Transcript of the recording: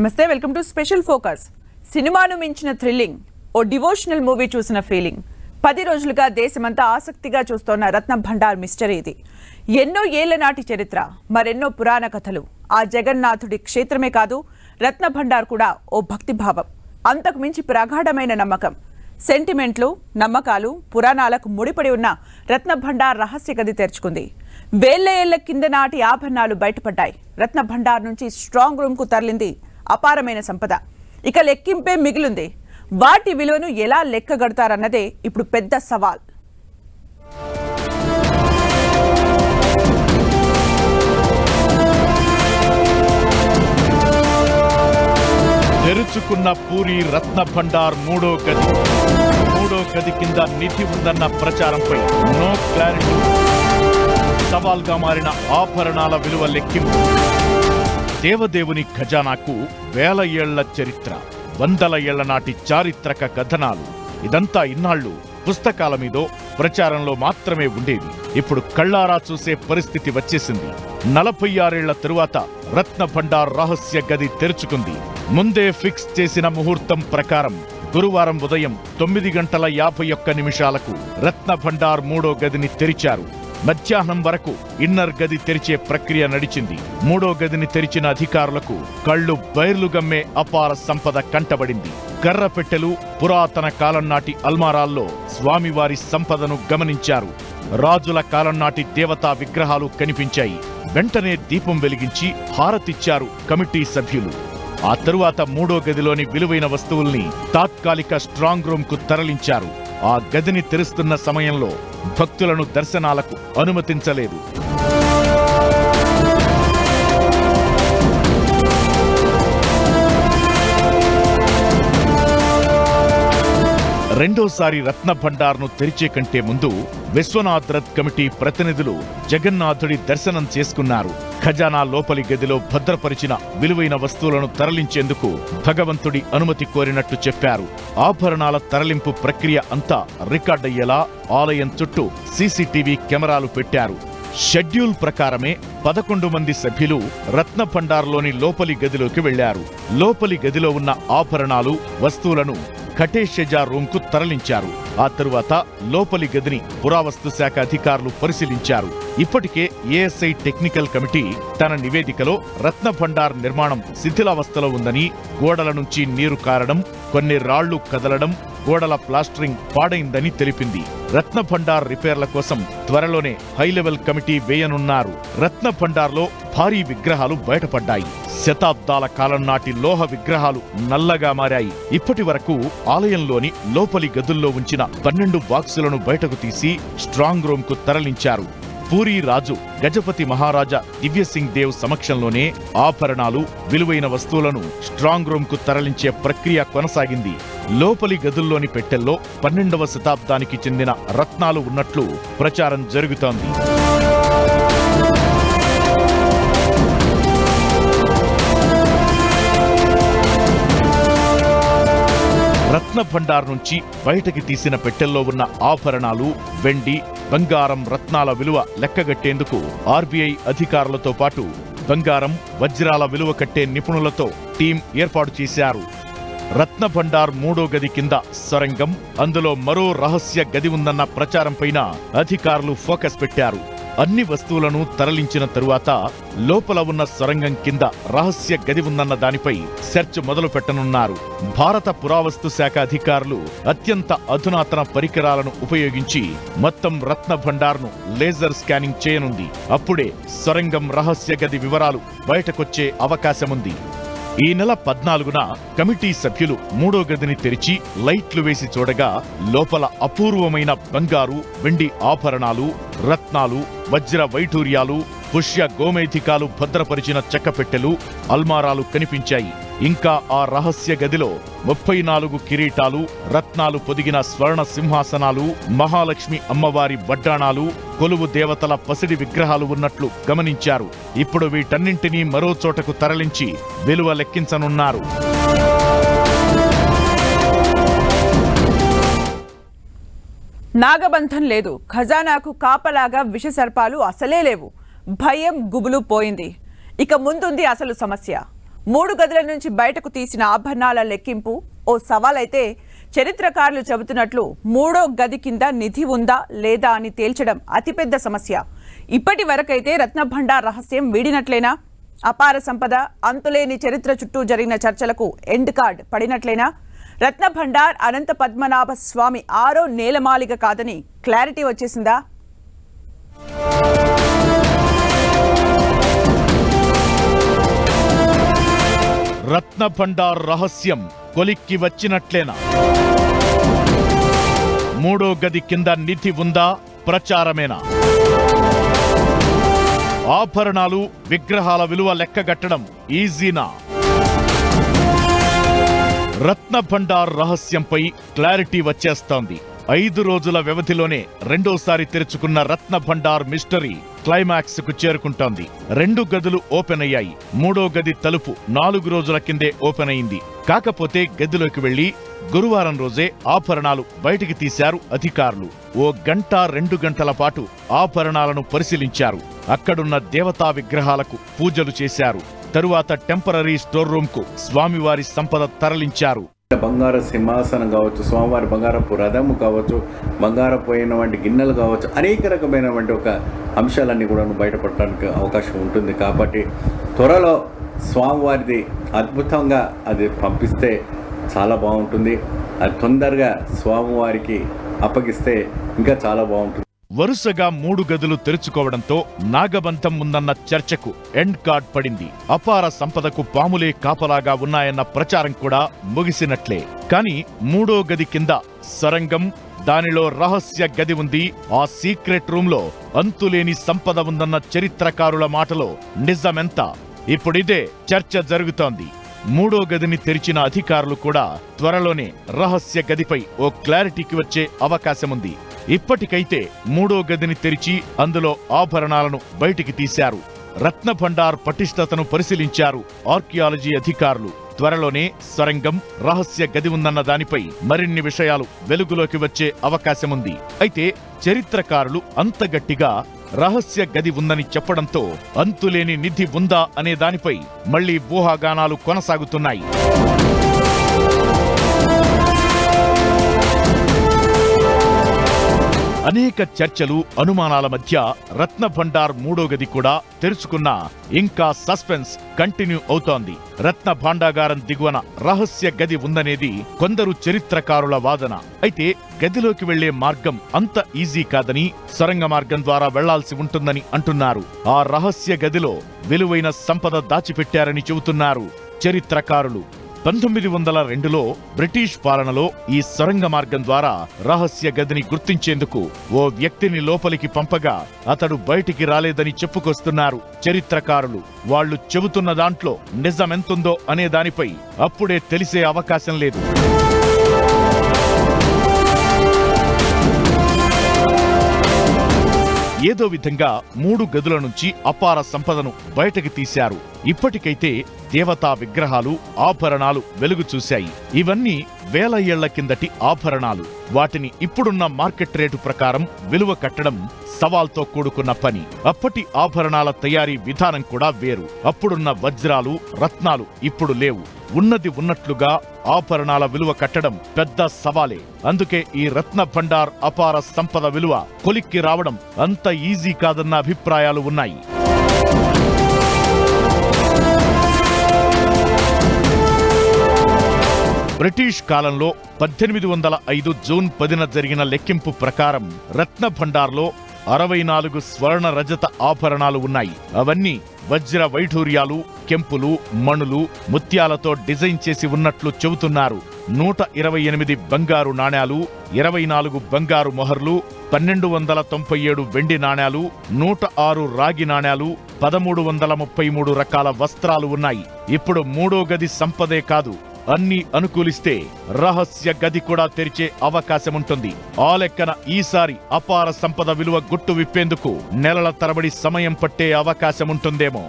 నమస్తే, welcome to special focus. సినిమాను మించిన థ్రిల్లింగ్, ఓ డివోషనల్ మూవీ చూసిన ఫీలింగ్. 10 రోజులుగా దేశమంతా ఆసక్తిగా చూస్తోన్న రత్న భండార్ మిస్టరీ ఇది. ఎన్నో ఏళ్ల నాటి చరిత్ర, మరెన్నో పురాణ కథలు. ఆ జగన్నాథుడి క్షేత్రమే కాదు, రత్న భండార్ కూడా ఓ భక్తిభావం. అంతకు మించి ప్రగాఢమైన నమ్మకం, సెంటిమెంట్లు, నమ్మకాలు, పురాణాలకు ముడిపడి ఉన్న రత్న భండార్ రహస్య గది తెరుచుకుంది. వేళ్ల ఏళ్ల కింద నాటి ఆభరణాలు బయటపడ్డాయి. రత్న భండార్ నుంచి స్ట్రాంగ్ రూమ్ కు తరలింది అపారమైన సంపద. ఇక లెక్కింపే మిగిలింది. వాటి విలువను ఎలా లెక్కగడతారన్నదే ఇప్పుడు పెద్ద సవాల్. తెరుచుకున్న పూరి రత్న భండార్ మూడో గది కింద నిధి ఉందన్న ప్రచారంపై నో క్లారిటీ. సవాల్గా మారిన ఆభరణాల విలువ లెక్కింపు. దేవదేవుని ఖజానాకు వేల ఏళ్ల చరిత్ర, వందల ఏళ్ల నాటి చారిత్రక కథనాలు. ఇదంతా ఇన్నాళ్లు పుస్తకాల మీదో ప్రచారంలో మాత్రమే ఉండేది. ఇప్పుడు కళ్ళారా చూసే పరిస్థితి వచ్చేసింది. 46 ఏళ్ల తరువాత రత్న భండార్ రహస్య గది తెరుచుకుంది. ముందే ఫిక్స్ చేసిన ముహూర్తం ప్రకారం గురువారం ఉదయం 9:51 రత్న భండార్ మూడో గదిని తెరిచారు. మధ్యాహ్నం వరకు ఇన్నర్ గది తెరిచే ప్రక్రియ నడిచింది. మూడో గదిని తెరిచిన అధికారులకు కళ్లు బైర్లుగమ్మే అపార సంపద కంటబడింది. కర్రపెట్టెలు, పురాతన కాలం నాటి అల్మారాల్లో స్వామివారి సంపదను గమనించారు. రాజుల కాలం నాటి దేవతా విగ్రహాలు కనిపించాయి. వెంటనే దీపం వెలిగించి హారతిచ్చారు కమిటీ సభ్యులు. ఆ తరువాత మూడో గదిలోని విలువైన వస్తువుల్ని తాత్కాలిక స్ట్రాంగ్ రూమ్ కు తరలించారు. ఆ గదిని తెరుస్తున్న సమయంలో భక్తులను దర్శనాలకు అనుమతించలేదు. రెండోసారి రత్న భండార్ను తెరిచే కంటే ముందు విశ్వనాథ్ రథ్ కమిటీ ప్రతినిధులు జగన్నాథుడి దర్శనం చేసుకున్నారు. ఖజానా లోపలి గదిలో భద్రపరిచిన విలువైన వస్తువులను తరలించేందుకు భగవంతుడి అనుమతి కోరినట్టు చెప్పారు. ఆభరణాల తరలింపు ప్రక్రియ అంతా రికార్డయ్యేలా ఆలయం చుట్టూ సీసీటీవీ కెమెరాలు పెట్టారు. షెడ్యూల్ ప్రకారమే 11 మంది సభ్యులు రత్న భండార్లోని లోపలి గదిలోకి వెళ్లారు. లోపలి గదిలో ఉన్న ఆభరణాలు, వస్తువులను ఖటేషజా రూమ్ కు తరలించారు. ఆ తరువాత లోపలి గదిని పురావస్తు శాఖ అధికారులు పరిశీలించారు. ఇప్పటికే ఏఎస్ఐ టెక్నికల్ కమిటీ తన నివేదికలో రత్న భండార్ నిర్మాణం శిథిలావస్థలో ఉందని, గోడల నుంచి నీరు కారడం, కొన్ని రాళ్లు కదలడం, గోడల ప్లాస్టరింగ్ పాడైందని తెలిపింది. రత్న భండార్ రిపేర్ల కోసం త్వరలోనే హైలెవెల్ కమిటీ వేయనున్నారు. రత్న భండార్లో భారీ విగ్రహాలు బయటపడ్డాయి. శతాబ్దాల కాలం నాటి లోహ విగ్రహాలు నల్లగా మారాయి. ఇప్పటి వరకు ఆలయంలోని లోపలి గదుల్లో ఉంచిన 12 బాక్సులను బయటకు తీసి స్ట్రాంగ్ రూమ్ కు తరలించారు. పూరీ రాజు గజపతి మహారాజా దివ్యసింగ్ దేవ్ సమక్షంలోనే ఆభరణాలు, విలువైన వస్తువులను స్ట్రాంగ్ రూమ్ కు తరలించే ప్రక్రియ కొనసాగింది. లోపలి గదుల్లోని పెట్టెల్లో 12వ శతాబ్దానికి చెందిన రత్నాలు ఉన్నట్లు ప్రచారం జరుగుతోంది. రత్న భండార్ నుంచి బయటకి తీసిన పెట్టెల్లో ఉన్న ఆభరణాలు, వెండి, బంగారం, రత్నాల విలువ లెక్కగట్టేందుకు ఆర్బీఐ అధికారులతో పాటు బంగారం, వజ్రాల విలువ కట్టే నిపుణులతో టీం ఏర్పాటు చేశారు. రత్న భండార్ మూడో గది కింద సొరంగం, అందులో మరో రహస్య గది ఉందన్న ప్రచారంపైన అధికారులు ఫోకస్ పెట్టారు. అన్ని వస్తువులను తరలించిన తరువాత లోపల ఉన్న సొరంగం కింద రహస్య గది ఉందన్న దానిపై సెర్చ్ మొదలు పెట్టనున్నారు. భారత పురావస్తు శాఖ అధికారులు అత్యంత అధునాతన పరికరాలను ఉపయోగించి మొత్తం రత్న భండార్ను లేజర్ స్కానింగ్ చేయనుంది. అప్పుడే సొరంగం రహస్య గది వివరాలు బయటకొచ్చే అవకాశముంది. ఈ నెల 14న కమిటీ సభ్యులు మూడో గదిని తెరిచి లైట్లు వేసి చూడగా లోపల అపూర్వమైన బంగారు, వెండి ఆభరణాలు, రత్నాలు, వజ్ర వైఢూర్యాలు, పుష్య గోమేధికాలు భద్రపరిచిన చెక్కపెట్టెలు, అల్మారాలు కనిపించాయి. ఇంకా ఆ రహస్య గదిలో 34 కిరీటాలు, రత్నాలు పొదిగిన స్వర్ణ సింహాసనాలు, మహాలక్ష్మి అమ్మవారి వడ్డాణాలు, కొలువు దేవతల పసిడి విగ్రహాలు ఉన్నట్లు గమనించారు. ఇప్పుడు వీటన్నింటినీ మరో చోటకు తరలించి విలువ లెక్కించనున్నారు. నాగబంధం లేదు, ఖజానాకు కాపలాగా విషసర్పాలు అసలే లేవు. భయం గుబులు పోయింది. ఇక ముందుంది అసలు సమస్య. 3 గదుల నుంచి బయటకు తీసిన ఆభరణాల లెక్కింపు ఓ సవాలైతే చరిత్రకారులు చెబుతున్నట్లు 3వ గది కింద నిధి ఉందా లేదా అని తేల్చడం అతిపెద్ద సమస్య. ఇప్పటి వరకైతే రత్నభండార్ రహస్యం వీడినట్లేనా? అపార సంపద, అంతులేని చరిత్ర చుట్టూ జరిగిన చర్చలకు ఎండ్ కార్డ్ పడినట్లేనా? రత్నభండార్ అనంత పద్మనాభ స్వామి 6వ నేలమాలిగ కాదని క్లారిటీ వచ్చేసిందా? రత్నభండార్ రహస్యం కొలిక్కి వచ్చినట్లేనా? 3వ గది కింద నిధి ఉందా? ప్రచారమేనా? ఆభరణాలు, విగ్రహాల విలువ లెక్కగట్టడం ఈజీనా? రత్నభండార్ రహస్యంపై క్లారిటీ వచ్చేస్తోంది. 5 రోజుల వ్యవధిలోనే రెండోసారి తెరుచుకున్న రత్నభండార్ మిస్టరీ క్లైమాక్స్ కు చేరుకుంటోంది. 2 గదులు ఓపెన్ అయ్యాయి. 3వ గది తలుపు 4 రోజుల కిందే ఓపెన్ అయింది. కాకపోతే గదిలోకి వెళ్లి గురువారం రోజే ఆభరణాలు బయటికి తీశారు అధికారులు. 1 గంట 2 గంటల పాటు ఆభరణాలను పరిశీలించారు. అక్కడున్న దేవతా విగ్రహాలకు పూజలు చేశారు. తరువాత టెంపరరీ స్టోర్ రూమ్ కు స్వామివారి సంపద తరలించారు. బంగారు సింహాసనం కావచ్చు, స్వామివారి బంగారపు రథము కావచ్చు, బంగారపోయినటువంటి గిన్నెలు కావచ్చు, అనేక రకమైనటువంటి ఒక అంశాలన్నీ కూడా బయటపడటానికి అవకాశం ఉంటుంది. కాబట్టి త్వరలో స్వామివారిది అద్భుతంగా అది పంపిస్తే చాలా బాగుంటుంది. అది తొందరగా స్వామివారికి అప్పగిస్తే ఇంకా చాలా బాగుంటుంది. వరుసగా 3 గదులు తెరుచుకోవడంతో నాగబంధం ఉందన్న చర్చకు ఎండ్ కార్డ్ పడింది. అపార సంపదకు పాములే కాపలాగా ఉన్నాయన్న ప్రచారం కూడా ముగిసినట్లే. కానీ 3వ గది కింద సొరంగం, దానిలో రహస్య గది ఉంది. ఆ సీక్రెట్ రూమ్ లో అంతులేని సంపద ఉందన్న చరిత్రకారుల మాటలో నిజమెంత? ఇప్పుడిదే చర్చ జరుగుతోంది. 3వ గదిని తెరిచిన అధికారులు కూడా త్వరలోనే రహస్య గదిపై ఓ క్లారిటీకి వచ్చే అవకాశముంది. ఇప్పటికైతే 3వ గదిని తెరిచి అందులో ఆభరణాలను బయటికి తీశారు. రత్నభండార్ పటిష్టతను పరిశీలించారు ఆర్కియాలజీ అధికారులు. త్వరలోనే సొరంగం, రహస్య గది ఉందన్న దానిపై మరిన్ని విషయాలు వెలుగులోకి వచ్చే అవకాశముంది. అయితే చరిత్రకారులు అంత గట్టిగా రహస్య గది ఉందని చెప్పడంతో అంతులేని నిధి ఉందా అనే దానిపై మళ్లీ ఊహాగానాలు కొనసాగుతున్నాయి. అనేక చర్చలు, అనుమానాల మధ్య రత్నభండార్ 3వ గది కూడా తెరుచుకున్నా ఇంకా సస్పెన్స్ కంటిన్యూ అవుతోంది. రత్న భాండాగారం దిగువన రహస్య గది ఉందనేది కొందరు చరిత్రకారుల వాదన. అయితే గదిలోకి వెళ్లే మార్గం అంత ఈజీ కాదని, సొరంగ మార్గం ద్వారా వెళ్లాల్సి ఉంటుందని అంటున్నారు. ఆ రహస్య గదిలో విలువైన సంపద దాచిపెట్టారని చెబుతున్నారు చరిత్రకారులు. 1902లో బ్రిటిష్ పాలనలో ఈ సొరంగ మార్గం ద్వారా రహస్య గదిని గుర్తించేందుకు ఓ వ్యక్తిని లోపలికి పంపగా అతడు బయటికి రాలేదని చెప్పుకొస్తున్నారు చరిత్రకారులు. వాళ్లు చెబుతున్న దాంట్లో నిజమెంతుందో అనే దానిపై అప్పుడే తెలిసే అవకాశం లేదు. ఏదో విధంగా 3 గదుల నుంచి అపార సంపదను బయటకు తీశారు. ఇప్పటికైతే దేవతా విగ్రహాలు, ఆభరణాలు వెలుగు చూశాయి. ఇవన్నీ వేల ఏళ్ల కిందటి ఆభరణాలు. వాటిని ఇప్పుడున్న మార్కెట్ రేటు ప్రకారం విలువ కట్టడం సవాల్తో కూడుకున్న పని. అప్పటి ఆభరణాల తయారీ విధానం కూడా వేరు. అప్పుడున్న వజ్రాలు, రత్నాలు ఇప్పుడు లేవు. ఉన్నది ఉన్నట్లుగా ఆభరణాల విలువ కట్టడం పెద్ద సవాలే. అందుకే ఈ రత్నభండార్ అపార సంపద విలువ కొలిక్కి రావడం అంత ఈజీ కాదన్న అభిప్రాయాలు ఉన్నాయి. బ్రిటిష్ కాలంలో 1805 జూన్ 10న జరిగిన లెక్కింపు ప్రకారం రత్నభండార్లో 64 స్వర్ణ రజత ఆభరణాలు ఉన్నాయి. అవన్నీ వజ్ర వైఢూర్యాలు, కెంపులు, మణులు, ముత్యాలతో డిజైన్ చేసి ఉన్నట్లు చెబుతున్నారు. 128 బంగారు నాణేలు, 24 బంగారు మొహర్లు, 1297 వెండి నాణేలు, 106 రాగి నాణేలు, 1333 రకాల వస్త్రాలు ఉన్నాయి. ఇప్పుడు 3వ గది సంపదే కాదు, అన్ని అనుకూలిస్తే రహస్య గది కూడా తెరిచే అవకాశముంటుంది. ఆ లెక్కన ఈసారి అపార సంపద విలువ గుట్టు విప్పేందుకు నెలల తరబడి సమయం పట్టే అవకాశముంటుందేమో.